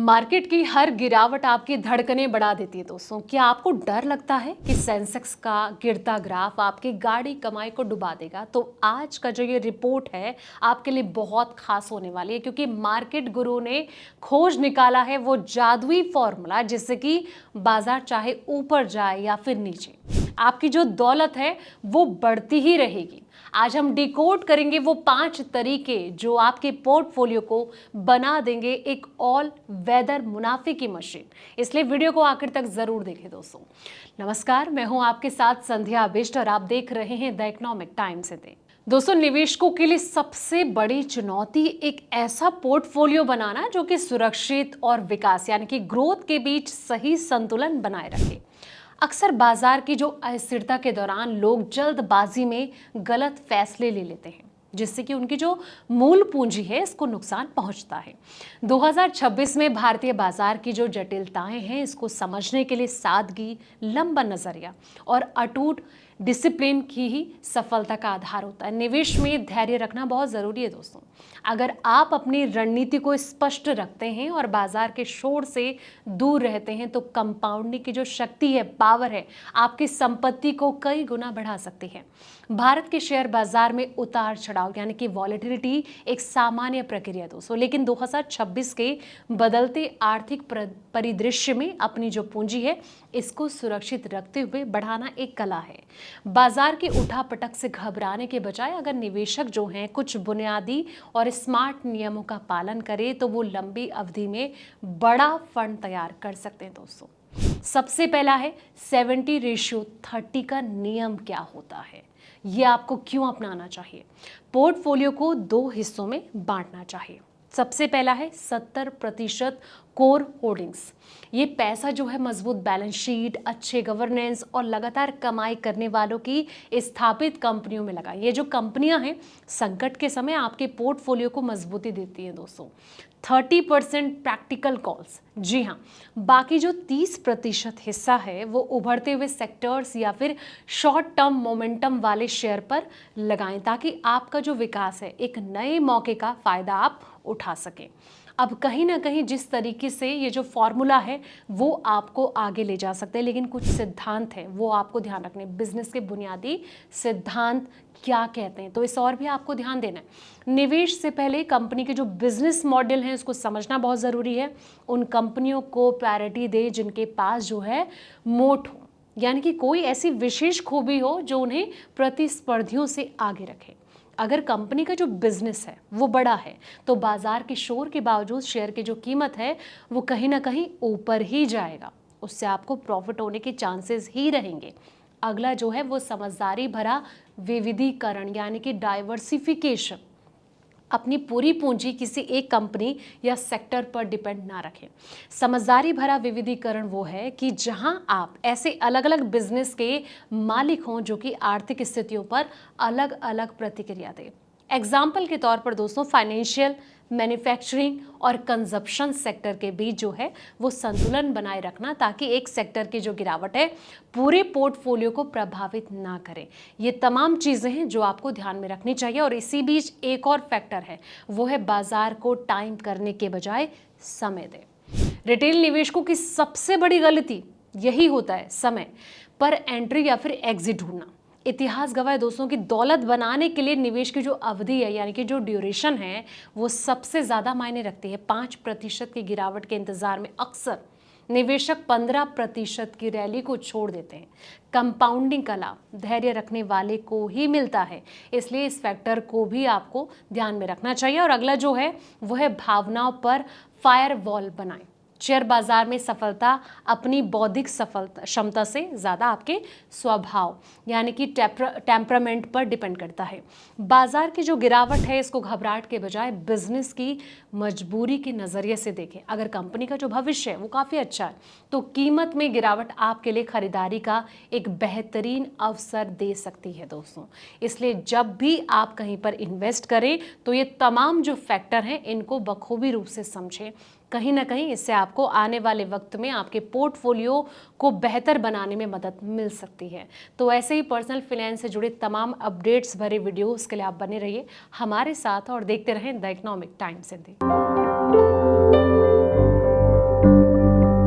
Market की हर गिरावट आपकी धड़कनें बढ़ा देती है दोस्तों। क्या आपको डर लगता है कि सेंसेक्स का गिरता ग्राफ आपकी गाड़ी कमाई को डुबा देगा? तो आज का जो ये रिपोर्ट है आपके लिए बहुत खास होने वाली है, क्योंकि मार्केट गुरु ने खोज निकाला है वो जादुई फॉर्मूला जिससे कि बाजार चाहे ऊपर जाए या फिर नीचे, आपकी जो दौलत है वो बढ़ती ही रहेगी। आज हम डिकोड करेंगे वो 5 तरीके जो आपके पोर्टफोलियो को बना देंगे एक ऑल वेदर मुनाफे की मशीन। इसलिए वीडियो को आखिर तक जरूर देखें दोस्तों। नमस्कार, मैं हूं आपके साथ संध्या बिष्ट और आप देख रहे हैं द इकोनॉमिक टाइम्स से। दोस्तों, निवेशकों के लिए सबसे बड़ी चुनौती एक ऐसा पोर्टफोलियो बनाना जो कि सुरक्षित और विकास यानी कि ग्रोथ के बीच सही संतुलन बनाए रखे। अक्सर बाजार की जो अस्थिरता के दौरान लोग जल्दबाजी में गलत फैसले ले लेते हैं, जिससे कि उनकी जो मूल पूंजी है इसको नुकसान पहुंचता है। 2026 में भारतीय बाजार की जो जटिलताएं हैं इसको समझने के लिए सादगी, लंबा नजरिया और अटूट डिसिप्लिन की ही सफलता का आधार होता है। निवेश में धैर्य रखना बहुत जरूरी है दोस्तों। अगर आप अपनी रणनीति को स्पष्ट रखते हैं और बाजार के शोर से दूर रहते हैं तो कंपाउंडिंग की जो शक्ति है, पावर है, आपकी संपत्ति को कई गुना बढ़ा सकती है। भारत के शेयर बाजार में उतार चढ़ाव यानी कि वॉलेटिलिटी एक सामान्य प्रक्रिया दोस्तों, लेकिन 2026 के बदलते आर्थिक परिदृश्य में अपनी जो पूंजी है इसको सुरक्षित रखते हुए बढ़ाना एक कला है। बाजार की उठापटक से घबराने के बजाय अगर निवेशक जो हैं कुछ बुनियादी और स्मार्ट नियमों का पालन करें तो वो लंबी अवधि में बड़ा फंड तैयार कर सकते हैं दोस्तों। सबसे पहला है 70:30 का नियम। क्या होता है ये, आपको क्यों अपनाना चाहिए? पोर्टफोलियो को 2 हिस्सों में बांटना चाहिए। सबसे पहला है 70% कोर होल्डिंग्स। ये पैसा जो है मजबूत बैलेंस शीट, अच्छे गवर्नेंस और लगातार कमाई करने वालों की स्थापित कंपनियों में लगाएं। ये जो कंपनियां हैं संकट के समय आपके पोर्टफोलियो को मजबूती देती हैं दोस्तों। 30% प्रैक्टिकल कॉल्स। जी हाँ, बाकी जो 30% हिस्सा है वो उभरते हुए सेक्टर्स या फिर शॉर्ट टर्म मोमेंटम वाले शेयर पर लगाएं, ताकि आपका जो विकास है एक नए मौके का फायदा आप उठा सकें। अब कहीं ना कहीं जिस तरीके से ये जो फॉर्मूला है वो आपको आगे ले जा सकते हैं, लेकिन कुछ सिद्धांत हैं वो आपको ध्यान रखने। बिजनेस के बुनियादी सिद्धांत क्या कहते हैं, तो इस और भी आपको ध्यान देना है। निवेश से पहले कंपनी के जो बिजनेस मॉडल हैं उसको समझना बहुत ज़रूरी है। उन कंपनियों को प्रायोरिटी दे जिनके पास जो है मोट हो, यानी कि कोई ऐसी विशेष खूबी हो जो उन्हें प्रतिस्पर्धियों से आगे रखे। अगर कंपनी का जो बिजनेस है वो बड़ा है तो बाजार के शोर के बावजूद शेयर की जो कीमत है वो कहीं ना कहीं ऊपर ही जाएगा, उससे आपको प्रॉफिट होने के चांसेस ही रहेंगे। अगला जो है वो समझदारी भरा विविधीकरण यानी कि डाइवर्सिफिकेशन। अपनी पूरी पूंजी किसी एक कंपनी या सेक्टर पर डिपेंड ना रखें। समझदारी भरा विविधीकरण वो है कि जहां आप ऐसे अलग अलग बिजनेस के मालिक हों जो कि आर्थिक स्थितियों पर अलग अलग प्रतिक्रिया दें। एग्जाम्पल के तौर पर दोस्तों, फाइनेंशियल, मैन्युफैक्चरिंग और कंजप्शन सेक्टर के बीच जो है वो संतुलन बनाए रखना, ताकि एक सेक्टर की जो गिरावट है पूरे पोर्टफोलियो को प्रभावित ना करे। ये तमाम चीज़ें हैं जो आपको ध्यान में रखनी चाहिए। और इसी बीच एक और फैक्टर है, वो है बाजार को टाइम करने के बजाय समय दें। रिटेल निवेशकों की सबसे बड़ी गलती यही होता है समय पर एंट्री या फिर एग्जिट ढूंढना। इतिहास गवाह है दोस्तों की दौलत बनाने के लिए निवेश की जो अवधि है यानी कि जो ड्यूरेशन है वो सबसे ज़्यादा मायने रखती है। 5% की गिरावट के इंतजार में अक्सर निवेशक 15% की रैली को छोड़ देते हैं। कंपाउंडिंग का लाभ धैर्य रखने वाले को ही मिलता है, इसलिए इस फैक्टर को भी आपको ध्यान में रखना चाहिए। और अगला जो है वो है भावनाओं पर फायरवॉल बनाएं। शेयर बाजार में सफलता अपनी बौद्धिक सफलता क्षमता से ज़्यादा आपके स्वभाव यानी कि टेम्परामेंट पर डिपेंड करता है। बाजार की जो गिरावट है इसको घबराहट के बजाय बिजनेस की मजबूरी के नज़रिए से देखें। अगर कंपनी का जो भविष्य है वो काफ़ी अच्छा है तो कीमत में गिरावट आपके लिए खरीदारी का एक बेहतरीन अवसर दे सकती है दोस्तों। इसलिए जब भी आप कहीं पर इन्वेस्ट करें तो ये तमाम जो फैक्टर हैं इनको बखूबी रूप से समझें। कहीं ना कहीं इससे आपको आने वाले वक्त में आपके पोर्टफोलियो को बेहतर बनाने में मदद मिल सकती है। तो ऐसे ही पर्सनल फाइनेंस से जुड़े तमाम अपडेट्स भरे वीडियोस के लिए आप बने रहिए हमारे साथ और देखते रहें द इकोनॉमिक टाइम्स हिंदी।